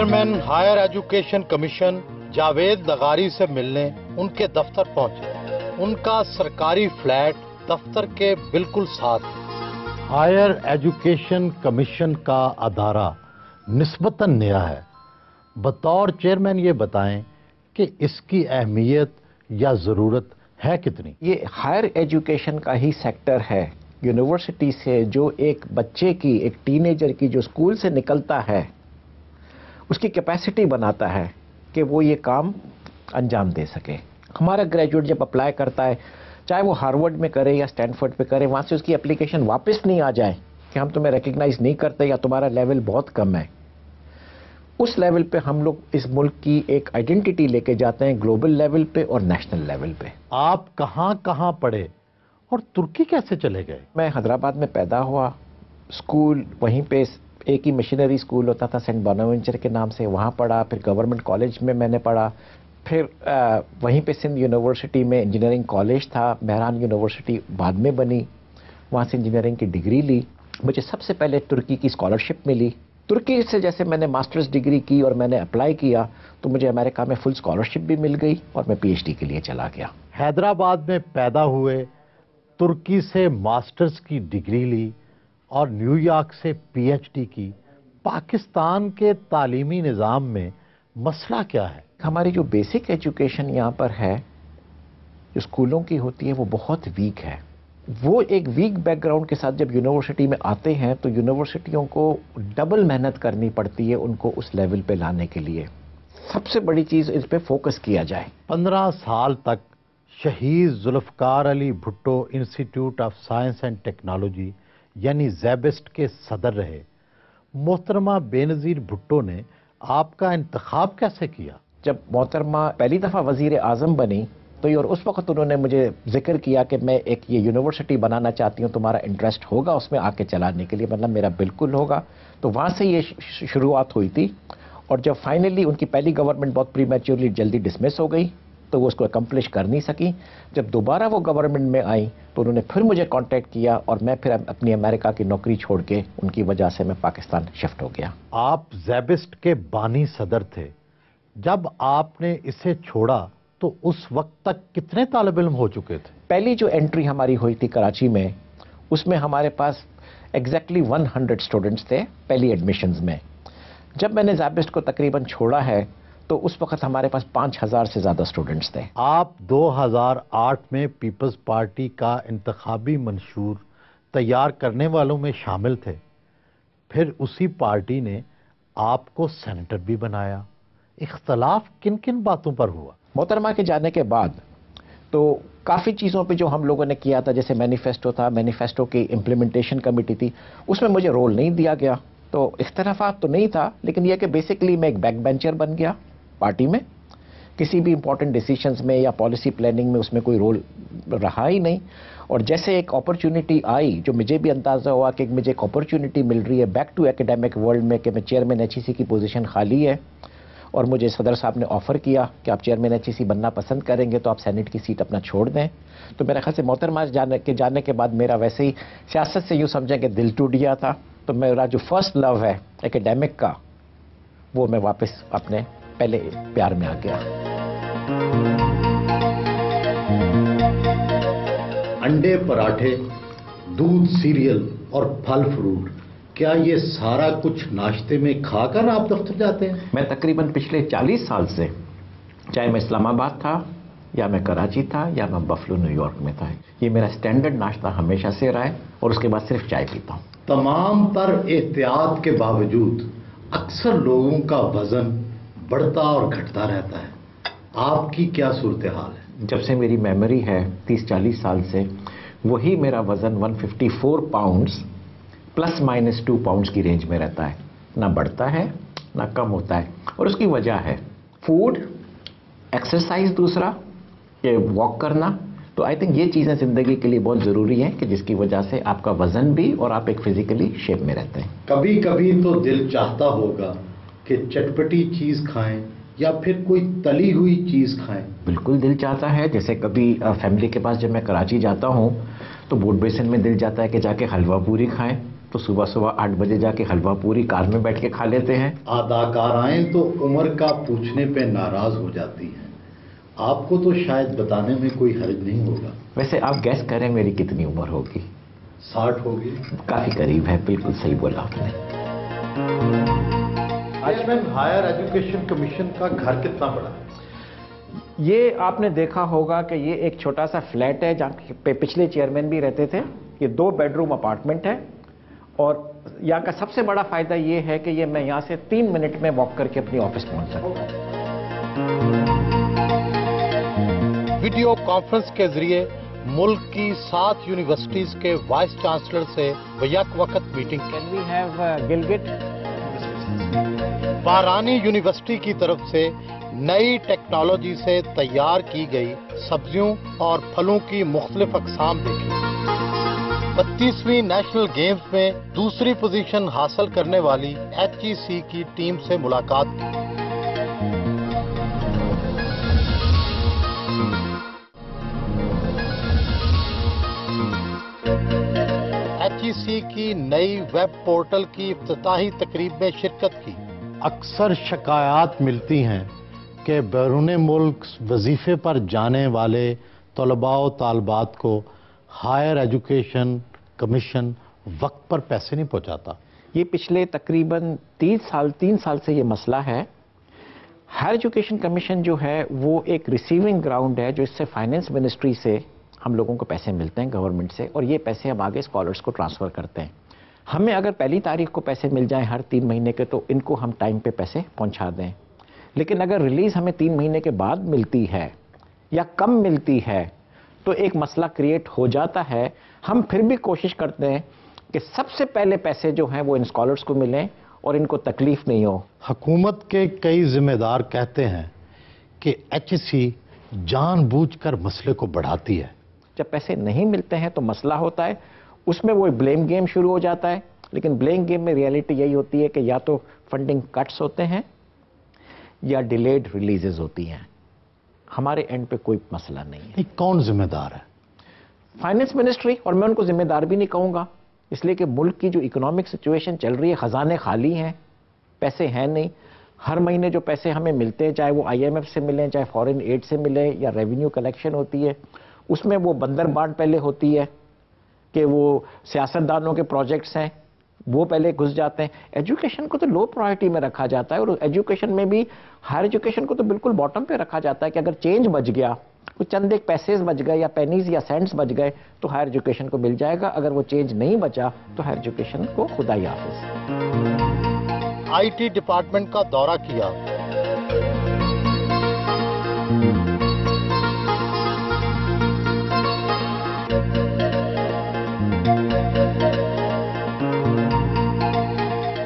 Chairman higher education commission Javed لغاری سے ملنے ان کے دفتر پہنچے۔ ان کا سرکاری فلیٹ دفتر کے بالکل ساتھ۔ ہائر ایجوکیشن کمیشن کا ادارہ نسبتاً نیا ہے۔ بطور چیئرمین یہ بتائیں کہ اس کی اہمیت یا ضرورت ہے کتنی؟ یہ ہائر ایجوکیشن کا ہی سیکٹر ہے۔ یونیورسٹی سے جو ایک بچے کی، ایک ٹین ایجر کی جو اسکول سے نکلتا ہے، اس کی کیپیسٹی بناتا ہے کہ وہ یہ کام انجام دے سکے۔ ہمارا گریجویٹ جب اپلائی کرتا ہے، چاہے وہ ہارورڈ میں کرے یا اسٹینفورڈ پہ کرے، وہاں سے اس کی اپلیکیشن واپس نہیں آ جائے کہ ہم تمہیں ریکگنائز نہیں کرتے یا تمہارا لیول بہت کم ہے، اس لیول پہ ہم لوگ اس ملک کی ایک آئیڈینٹی لے کے جاتے ہیں، گلوبل لیول پہ اور نیشنل لیول پہ۔ آپ کہاں کہاں پڑھے اور ترکی کیسے چلے گئے؟ میں حیدرآباد میں پیدا ہوا، اسکول وہیں پہ ایک ہی مشنری اسکول ہوتا تھا سینٹ بوناونچر کے نام سے، وہاں پڑھا، پھر گورنمنٹ کالج میں نے پڑھا، پھر وہیں پہ سندھ یونیورسٹی میں انجینئرنگ کالج تھا، مہران یونیورسٹی بعد میں بنی، وہاں سے انجینئرنگ کی ڈگری لی۔ مجھے سب سے پہلے ترکی کی اسکالرشپ ملی۔ ترکی سے جیسے میں نے ماسٹرز ڈگری کی اور میں نے اپلائی کیا تو مجھے امریکہ میں فل اسکالرشپ بھی مل گئی اور میں پی ایچ ڈی کے لیے چلا گیا۔ حیدرآباد میں پیدا ہوئے، ترکی سے ماسٹرز کی ڈگری لی اور نیو یارک سے پی ایچ ڈی کی۔ پاکستان کے تعلیمی نظام میں مسئلہ کیا ہے؟ ہماری جو بیسک ایجوکیشن یہاں پر ہے، جو اسکولوں کی ہوتی ہے، وہ بہت ویک ہے۔ وہ ایک ویک بیک گراؤنڈ کے ساتھ جب یونیورسٹی میں آتے ہیں تو یونیورسٹیوں کو ڈبل محنت کرنی پڑتی ہے ان کو اس لیول پہ لانے کے لیے۔ سب سے بڑی چیز اس پہ فوکس کیا جائے۔ 15 سال تک Shaheed Zulfikar Ali Bhutto institute of science and technology یعنی زیبسٹ کے صدر رہے۔ محترمہ بے نظیر بھٹو نے آپ کا انتخاب کیسے کیا؟ جب محترمہ پہلی دفعہ وزیر اعظم بنی تو اور اس وقت انہوں نے مجھے ذکر کیا کہ میں ایک یہ یونیورسٹی بنانا چاہتی ہوں، تمہارا انٹرسٹ ہوگا اس میں آ کے چلانے کے لیے؟ مطلب میرا بالکل ہوگا۔ تو وہاں سے یہ شروعات ہوئی تھی، اور جب فائنلی ان کی پہلی گورنمنٹ بہت پری میچورلی جلدی ڈسمس ہو گئی تو وہ اس کو اکمپلش کر نہیں سکی۔ جب دوبارہ وہ گورنمنٹ میں آئیں تو انہوں نے پھر مجھے کانٹیکٹ کیا اور میں پھر اپنی امریکہ کی نوکری چھوڑ کے ان کی وجہ سے میں پاکستان شفٹ ہو گیا۔ آپ زیبسٹ کے بانی صدر تھے، جب آپ نے اسے چھوڑا تو اس وقت تک کتنے طالب علم ہو چکے تھے؟ پہلی جو انٹری ہماری ہوئی تھی کراچی میں، اس میں ہمارے پاس ایگزیکٹلی 100 اسٹوڈنٹس تھے پہلی ایڈمیشنز میں۔ جب میں نے زیبسٹ کو تقریباً چھوڑا ہے تو اس وقت ہمارے پاس 5000 سے زیادہ اسٹوڈنٹس تھے۔ آپ 2008 میں پیپلز پارٹی کا انتخابی منشور تیار کرنے والوں میں شامل تھے، پھر اسی پارٹی نے آپ کو سینیٹر بھی بنایا۔ اختلاف کن کن باتوں پر ہوا؟ محترمہ کے جانے کے بعد تو کافی چیزوں پہ جو ہم لوگوں نے کیا تھا، جیسے مینیفیسٹو تھا، مینیفیسٹو کی امپلیمنٹیشن کمیٹی تھی، اس میں مجھے رول نہیں دیا گیا۔ تو اختلافات تو نہیں تھا، لیکن یہ کہ بیسیکلی میں ایک بیک بینچر بن گیا پارٹی میں، کسی بھی امپورٹنٹ ڈیسیشنز میں یا پالیسی پلاننگ میں اس میں کوئی رول رہا ہی نہیں۔ اور جیسے ایک اپرچونٹی آئی، جو مجھے بھی اندازہ ہوا کہ مجھے ایک اپرچونٹی مل رہی ہے بیک ٹو ایکیڈیمک ورلڈ میں، کہ میں چیئرمین ایچ ای سی کی پوزیشن خالی ہے، اور مجھے صدر صاحب نے آفر کیا کہ آپ چیئرمین ایچ ای سی بننا پسند کریں گے تو آپ سینٹ کی سیٹ اپنا چھوڑ دیں، تو میرے خیال سے محترمہ جانے کے بعد میرا ویسے ہی سیاست سے یوں سمجھیں کہ دل ٹوٹ گیا تھا۔ تو میرا جو فرسٹ لو ہے ایکیڈیمک کا، وہ میں واپس اپنے پہلے پیار میں آ گیا۔ انڈے، پراٹھے، دودھ، سیریل اور پھل فروٹ، کیا یہ سارا کچھ ناشتے میں کھا کر آپ دفتر جاتے ہیں؟ میں تقریباً پچھلے 40 سال سے، چاہے میں اسلام آباد تھا یا میں کراچی تھا یا میں بفلو نیو یارک میں تھا، یہ میرا سٹینڈرڈ ناشتہ ہمیشہ سے رہا ہے، اور اس کے بعد صرف چائے پیتا ہوں۔ تمام تر احتیاط کے باوجود اکثر لوگوں کا وزن بڑھتا اور گھٹتا رہتا ہے، آپ کی کیا صورتحال ہے؟ جب سے میری میموری ہے 30-40 سال سے، وہی میرا وزن 154 پاؤنڈز پلس مائنس 2 پاؤنڈز کی رینج میں رہتا ہے، نہ بڑھتا ہے نہ کم ہوتا ہے۔ اور اس کی وجہ ہے فوڈ، ایکسرسائز، دوسرا کہ واک کرنا۔ تو آئی تھنک یہ چیزیں زندگی کے لیے بہت ضروری ہیں کہ جس کی وجہ سے آپ کا وزن بھی اور آپ ایک فزیکلی شیپ میں رہتے ہیں۔ کبھی کبھی تو دل چاہتا ہوگا کہ چٹپٹی چیز کھائیں یا پھر کوئی تلی ہوئی چیز کھائیں؟ بالکل دل چاہتا ہے، جیسے کبھی فیملی کے پاس جب میں کراچی جاتا ہوں تو بوٹ بیسن میں دل جاتا ہے کہ جا کے حلوہ پوری کھائیں، तो सुबह सुबह 8 बजे जाके हलवा पूरी कार में बैठ के खा लेते हैं। अदाकाराएं तो उम्र का पूछने पे नाराज हो जाती हैं, आपको तो शायद बताने में कोई हर्ज नहीं होगा। वैसे आप गैस करें मेरी कितनी उम्र होगी? 60 होगी। काफी करीब है, बिल्कुल सही बोला आपने। चेयरमैन, हायर एजुकेशन कमीशन का घर कितना बड़ा है? ये आपने देखा होगा कि ये एक छोटा सा फ्लैट है जहाँ पे पिछले चेयरमैन भी रहते थे। ये 2 बेडरूम अपार्टमेंट है और यहाँ का सबसे बड़ा फायदा ये है कि ये मैं यहाँ से 3 मिनट में वॉक करके अपनी ऑफिस पहुँच सकता हूँ। वीडियो कॉन्फ्रेंस के जरिए मुल्क की 7 यूनिवर्सिटीज के वाइस चांसलर से बैक वक्त meeting. Can we have Gilgit? बहरानी यूनिवर्सिटी की तरफ से नई टेक्नोलॉजी से तैयार की गई सब्जियों और फलों की मुख्तलिफ अक़साम देखी। 32वीं नेशनल गेम्स में दूसरी पोजीशन हासिल करने वाली HEC की टीम से मुलाकात की। HEC की नई वेब पोर्टल की इफ्तिताही तकरीब में शिरकत की। अक्सर शिकायत मिलती हैं कि बैरून मुल्क वजीफे पर जाने वाले तलबा व तालबात को हायर एजुकेशन कमीशन वक्त पर पैसे नहीं पहुंचाता। ये पिछले तकरीबन 3 साल से ये मसला है। हायर एजुकेशन कमीशन जो है वो एक रिसीविंग ग्राउंड है, जो इससे फाइनेंस मिनिस्ट्री से हम लोगों को पैसे मिलते हैं गवर्नमेंट से, और ये पैसे हम आगे स्कॉलर्स को ट्रांसफ़र करते हैं। हमें अगर पहली तारीख को पैसे मिल जाएं हर 3 महीने के, तो इनको हम टाइम पे पैसे पहुंचा दें। लेकिन अगर रिलीज हमें 3 महीने के बाद मिलती है या कम मिलती है तो एक मसला क्रिएट हो जाता है। हम फिर भी कोशिश करते हैं कि सबसे पहले पैसे जो हैं वो इन स्कॉलर्स को मिलें और इनको तकलीफ नहीं हो। हुकूमत के कई जिम्मेदार कहते हैं कि HEC जानबूझकर मसले को बढ़ाती है। जब पैसे नहीं मिलते हैं तो मसला होता है, उसमें वो ब्लेम गेम शुरू हो जाता है। लेकिन ब्लेम गेम में रियलिटी यही होती है कि या तो फंडिंग कट्स होते हैं या डिलेड रिलीजेस होती हैं। हमारे एंड पे कोई मसला नहीं है। कौन जिम्मेदार है? फाइनेंस मिनिस्ट्री, और मैं उनको जिम्मेदार भी नहीं कहूँगा, इसलिए कि मुल्क की जो इकोनॉमिक सिचुएशन चल रही है, ख़जाने खाली हैं, पैसे हैं नहीं। हर महीने जो पैसे हमें मिलते हैं, चाहे वो IMF से मिलें, चाहे फॉरेन एड से मिले या रेवेन्यू कलेक्शन होती है, उसमें वो बंदरबांट पहले होती है कि वो सियासतदानों के प्रोजेक्ट्स हैं, वो पहले घुस जाते हैं। एजुकेशन को तो लो प्रायोरिटी में रखा जाता है, और एजुकेशन में भी हायर एजुकेशन को तो बिल्कुल बॉटम पे रखा जाता है कि अगर चेंज बच गया, कुछ चंद एक पैसेज बच गए या पेनीज या सेंट्स बच गए तो हायर एजुकेशन को मिल जाएगा। अगर वो चेंज नहीं बचा तो हायर एजुकेशन को खुदा ही हाफिज। IT डिपार्टमेंट का दौरा किया।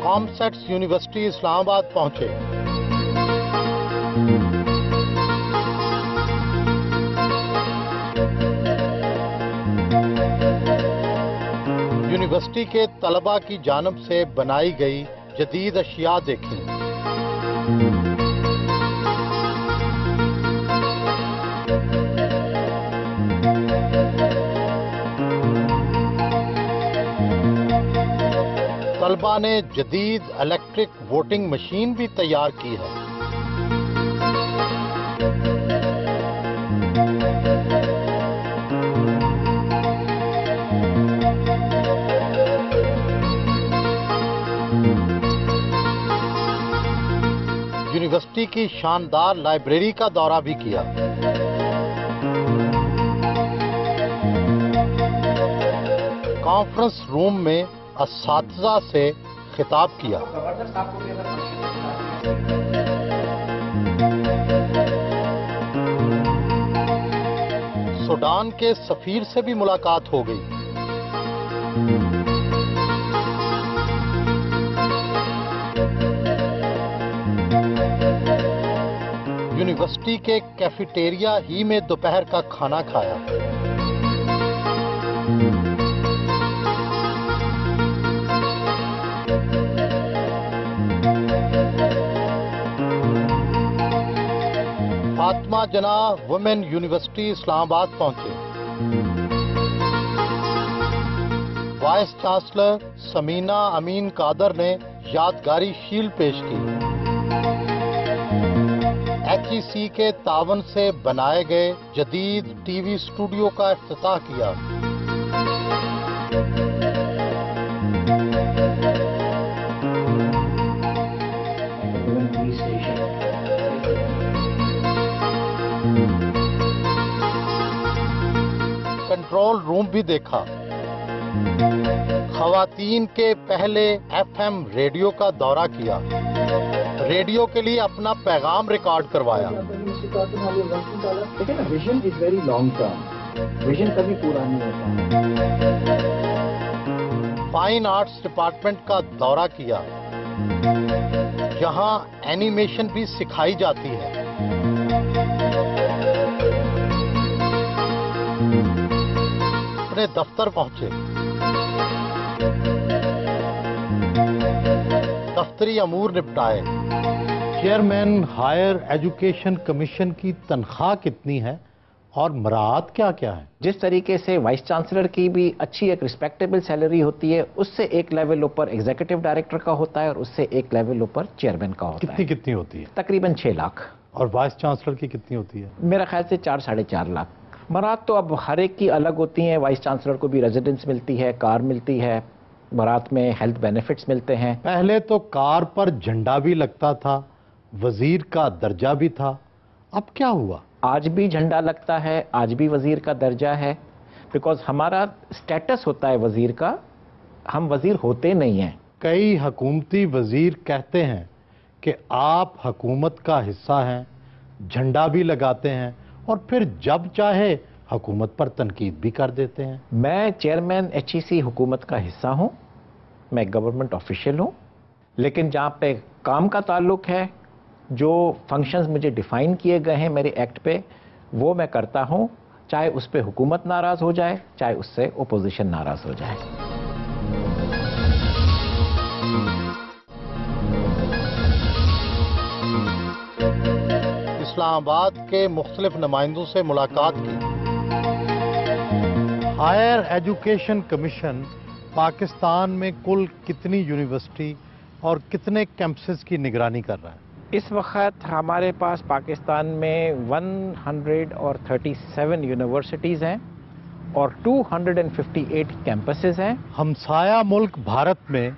कॉमसेट्स यूनिवर्सिटी इस्लामाबाद पहुंचे। यूनिवर्सिटी के तलबा की जानिब से बनाई गई जदीद अशिया देखी। तलबा ने जदीद इलेक्ट्रिक वोटिंग मशीन भी तैयार की है। यूनिवर्सिटी की शानदार लाइब्रेरी का दौरा भी किया। कॉन्फ्रेंस रूम में असातिज़ा से खिताब किया। सूडान के सफीर से भी मुलाकात हो गई। यूनिवर्सिटी के कैफेटेरिया ही में दोपहर का खाना खाया। फातिमा जना वुमेन यूनिवर्सिटी इस्लामाबाद पहुंचे। वाइस चांसलर समीना अमीन कादर ने यादगारी शील्ड पेश की। HEC के तावन से बनाए गए जदीद टीवी स्टूडियो का इफ्तिताह किया। कंट्रोल रूम भी देखा। खवातीन के पहले FM रेडियो का दौरा किया। रेडियो के लिए अपना पैगाम रिकॉर्ड करवाया। लेकिन vision is very long term, vision कभी पूरा नहीं होता। फाइन आर्ट्स डिपार्टमेंट का दौरा किया। यहाँ एनिमेशन भी सिखाई जाती है। अपने दफ्तर पहुंचे। दफ्तरी अमूर निपटाए। चेयरमैन हायर एजुकेशन कमीशन की तनख्वाह कितनी है और मराद क्या क्या है? जिस तरीके से वाइस चांसलर की भी अच्छी एक रिस्पेक्टेबल सैलरी होती है, उससे एक लेवल ऊपर एग्जीक्यूटिव डायरेक्टर का होता है और उससे एक लेवल ऊपर चेयरमैन का होता है। कितनी होती है? तकरीबन 6 लाख। और वाइस चांसलर की कितनी होती है? मेरा ख्याल से 4 साढ़े 4 लाख। मराद तो अब हर एक की अलग होती हैं। वाइस चांसलर को भी रेजिडेंस मिलती है, कार मिलती है, मराद में हेल्थ बेनिफिट्स मिलते हैं। पहले तो कार पर झंडा भी लगता था, वजीर का दर्जा भी था, अब क्या हुआ? आज भी झंडा लगता है, आज भी वजीर का दर्जा है, बिकॉज हमारा स्टेटस होता है वजीर का, हम वजीर होते नहीं हैं। कई हुकूमती वजीर कहते हैं कि आप हुकूमत का हिस्सा हैं, झंडा भी लगाते हैं और फिर जब चाहे हुकूमत पर तनकीद भी कर देते हैं। मैं चेयरमैन HEC हुकूमत का हिस्सा हूं, मैं गवर्नमेंट ऑफिशियल हूं, लेकिन जहां पे काम का ताल्लुक है, जो फंक्शंस मुझे डिफाइन किए गए हैं मेरे एक्ट पे, वो मैं करता हूं, चाहे उस पे हुकूमत नाराज हो जाए, चाहे उससे ओपोजिशन नाराज हो जाए। इस्लामाबाद के मुख्तलिफ नुमाइंदों से मुलाकात की। हायर एजुकेशन कमीशन पाकिस्तान में कुल कितनी यूनिवर्सिटी और कितने कैंपसेस की निगरानी कर रहा है? इस वक्त हमारे पास पाकिस्तान में 137 यूनिवर्सिटीज़ हैं और 258 कैंपसेस हैं। हमसाया मुल्क भारत में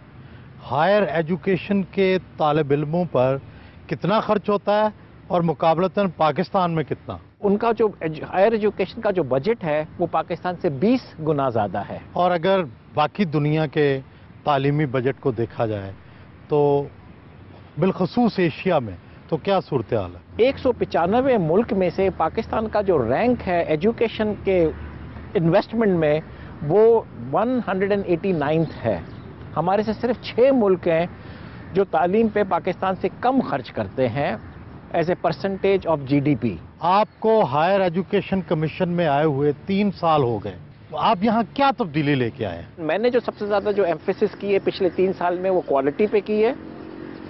हायर एजुकेशन के तालिब इल्मों पर कितना खर्च होता है और मुकाबलतन पाकिस्तान में कितना? उनका जो हायर एजुकेशन का जो बजट है वो पाकिस्तान से 20 गुना ज़्यादा है। और अगर बाकी दुनिया के तालीमी बजट को देखा जाए तो बिलखसूस एशिया में तो क्या सूरत हाल है? 195 मुल्क में से पाकिस्तान का जो रैंक है एजुकेशन के इन्वेस्टमेंट में वो 189th है। हमारे से सिर्फ 6 मुल्क हैं जो तालीम पे पाकिस्तान से कम खर्च करते हैं as a percentage of GDP। आपको हायर एजुकेशन कमीशन में आए हुए 3 साल हो गए, आप यहाँ क्या तब्दीली लेके आए? मैंने जो सबसे ज़्यादा जो एम्फेसिस की है पिछले 3 साल में वो क्वालिटी पे की है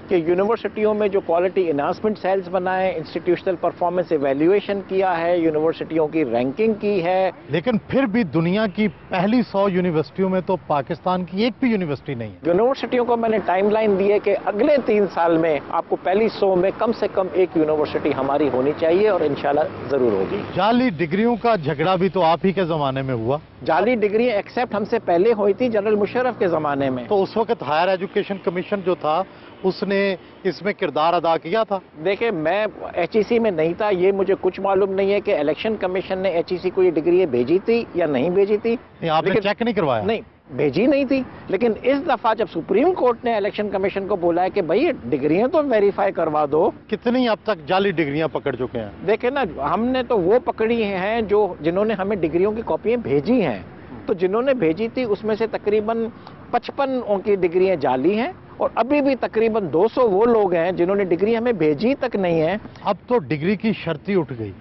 कि यूनिवर्सिटियों में जो क्वालिटी एनहांसमेंट सेल्स बनाए, इंस्टीट्यूशनल परफॉर्मेंस एवेल्युएशन किया है, यूनिवर्सिटियों की रैंकिंग की है। लेकिन फिर भी दुनिया की पहली 100 यूनिवर्सिटियों में तो पाकिस्तान की एक भी यूनिवर्सिटी नहीं है। यूनिवर्सिटियों को मैंने टाइमलाइन दी है कि अगले 3 साल में आपको पहली 100 में कम से कम एक यूनिवर्सिटी हमारी होनी चाहिए और इंशाल्लाह जरूर होगी। जाली डिग्रियों का झगड़ा भी तो आप ही के जमाने में हुआ। जाली डिग्री एक्सेप्ट हमसे पहले हुई थी जनरल मुशर्रफ के जमाने में। तो उस वक्त हायर एजुकेशन कमीशन जो था उसने इसमें किरदार अदा किया था। देखिए, मैं HEC में नहीं था, ये मुझे कुछ मालूम नहीं है कि इलेक्शन कमीशन ने HEC को ये डिग्री भेजी थी या नहीं भेजी थी। आपने चेक नहीं करवाया? नहीं, भेजी नहीं थी। लेकिन इस दफा जब सुप्रीम कोर्ट ने इलेक्शन कमीशन को बोला है कि भाई डिग्रियां तो वेरीफाई करवा दो। कितनी अब तक जाली डिग्रियां पकड़ चुके हैं? देखे ना, हमने तो वो पकड़ी हैं जिन्होंने हमें डिग्रियों की कॉपियां भेजी हैं। तो जिन्होंने भेजी थी उसमें से तकरीबन 55 उनकी डिग्रियां जाली हैं और अभी भी तकरीबन 200 वो लोग हैं जिन्होंने डिग्री हमें भेजी तक नहीं है। अब तो डिग्री की शर्त ही उठ गई,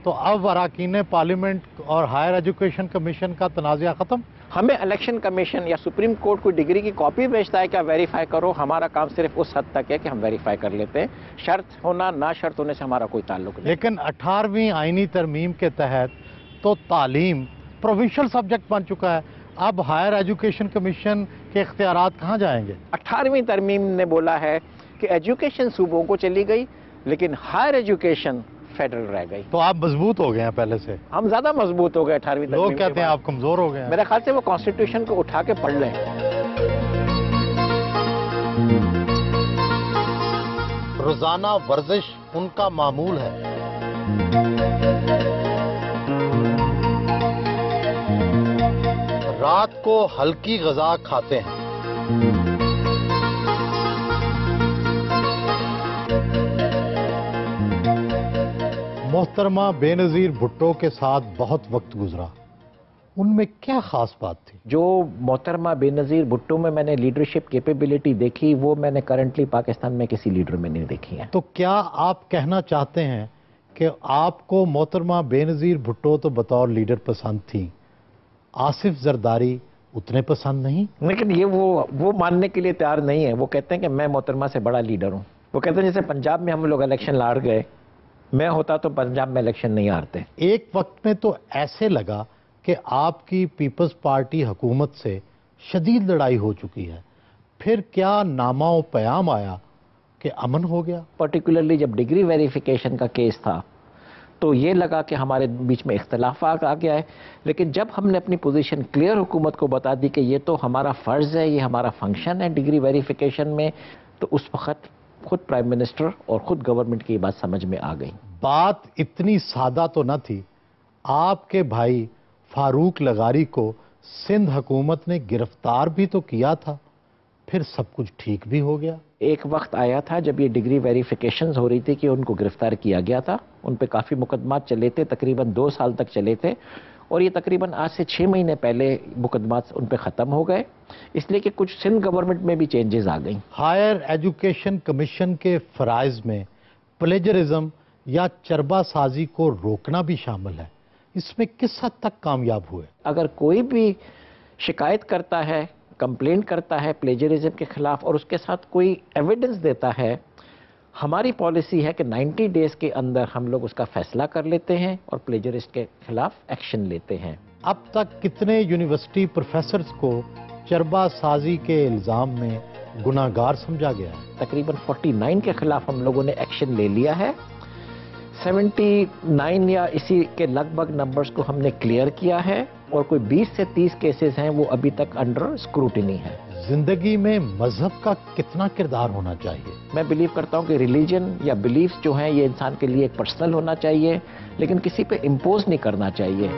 तो अब अरकान पार्लियामेंट और हायर एजुकेशन कमीशन का तनाज़ा खत्म। हमें इलेक्शन कमीशन या सुप्रीम कोर्ट कोई डिग्री की कॉपी भेजता है क्या वेरीफाई करो, हमारा काम सिर्फ उस हद तक है कि हम वेरीफाई कर लेते हैं। शर्त होना ना शर्त होने से हमारा कोई ताल्लुक नहीं। लेकिन 18वीं आईनी तरमीम के तहत तो तालीम प्रोविंशियल सब्जेक्ट बन चुका है। اب ہائر ایجوکیشن کمیشن کے اختیارات کہاں جائیں گے؟ 18ویں ترمیم نے بولا ہے کہ ایجوکیشن صوبوں کو چلی گئی لیکن ہائر ایجوکیشن فیڈرل رہ گئی. تو آپ مضبوط ہو گئے ہیں پہلے سے. ہم زیادہ مضبوط ہو گئے 18ویں ترمیم. لوگ کہتے ہیں آپ کمزور ہو گئے ہیں. میرے خیال سے وہ کانسٹیٹیوشن کو اٹھا کے پڑھ لیں. روزانہ ورزش ان کا معمول ہے. رات کو ہلکی غذا کھاتے ہیں. محترمہ بے نظیر بھٹو کے ساتھ بہت وقت گزرا. ان میں کیا خاص بات تھی؟ جو محترمہ بے نظیر بھٹو میں نے لیڈرشپ کیپیبلٹی دیکھی وہ میں نے کرنٹلی پاکستان میں کسی لیڈر میں نہیں دیکھی ہے. تو کیا آپ کہنا چاہتے ہیں کہ آپ کو محترمہ بے نظیر بھٹو تو بطور لیڈر پسند تھی، آصف زرداری اتنے پسند نہیں؟ لیکن یہ وہ ماننے کے لیے تیار نہیں ہے. وہ کہتے ہیں کہ میں محترمہ سے بڑا لیڈر ہوں. وہ کہتے ہیں جیسے پنجاب میں ہم لوگ الیکشن لڑ گئے، میں ہوتا تو پنجاب میں الیکشن نہیں ہارتے. ایک وقت میں تو ایسے لگا کہ آپ کی پیپلز پارٹی حکومت سے شدید لڑائی ہو چکی ہے، پھر کیا نامہ و پیام آیا کہ امن ہو گیا؟ پرٹیکولرلی جب ڈگری ویریفیکیشن کا کیس تھا تو یہ لگا کہ ہمارے بیچ میں اختلافات آ گیا ہے، لیکن جب ہم نے اپنی پوزیشن کلیئر حکومت کو بتا دی کہ یہ تو ہمارا فرض ہے، یہ ہمارا فنکشن ہے ڈگری ویریفیکیشن میں، تو اس وقت خود پرائم منسٹر اور خود گورنمنٹ کی بات سمجھ میں آ گئی. بات اتنی سادہ تو نہ تھی. آپ کے بھائی فاروق لغاری کو سندھ حکومت نے گرفتار بھی تو کیا تھا، پھر سب کچھ ٹھیک بھی ہو گیا. ایک وقت آیا تھا جب یہ ڈگری ویریفیکیشنز ہو رہی تھی کہ ان کو گرفتار کیا گیا تھا. ان پہ کافی مقدمات چلے تھے، تقریباً 2 سال تک چلے تھے، اور یہ تقریباً آج سے 6 مہینے پہلے مقدمات ان پہ ختم ہو گئے، اس لیے کہ کچھ سندھ گورنمنٹ میں بھی چینجز آ گئیں. ہائر ایجوکیشن کمیشن کے فرائض میں پلیجرزم یا چربہ سازی کو روکنا بھی شامل ہے. اس میں کس حد تک کامیاب ہوئے؟ اگر کوئی بھی شکایت کرتا ہے، کمپلینٹ کرتا ہے پلیجرزم کے خلاف اور اس کے ساتھ کوئی ایویڈنس دیتا ہے، ہماری پالیسی ہے کہ 90 ڈیز کے اندر ہم لوگ اس کا فیصلہ کر لیتے ہیں اور پلیجرسٹ کے خلاف ایکشن لیتے ہیں. اب تک کتنے یونیورسٹی پروفیسرز کو چربہ سازی کے الزام میں گناہ گار سمجھا گیا ہے؟ تقریباً 49 کے خلاف ہم لوگوں نے ایکشن لے لیا ہے. 79 یا اسی کے لگ بھگ نمبرز کو ہم نے کلیئر کیا ہے، اور کوئی 20 سے 30 کیسز ہیں وہ ابھی تک انڈر اسکروٹنی ہے. زندگی میں مذہب کا کتنا کردار ہونا چاہیے؟ میں بلیو کرتا ہوں کہ ریلیجن یا بلیفز جو ہیں یہ انسان کے لیے ایک پرسنل ہونا چاہیے، لیکن کسی پہ امپوز نہیں کرنا چاہیے.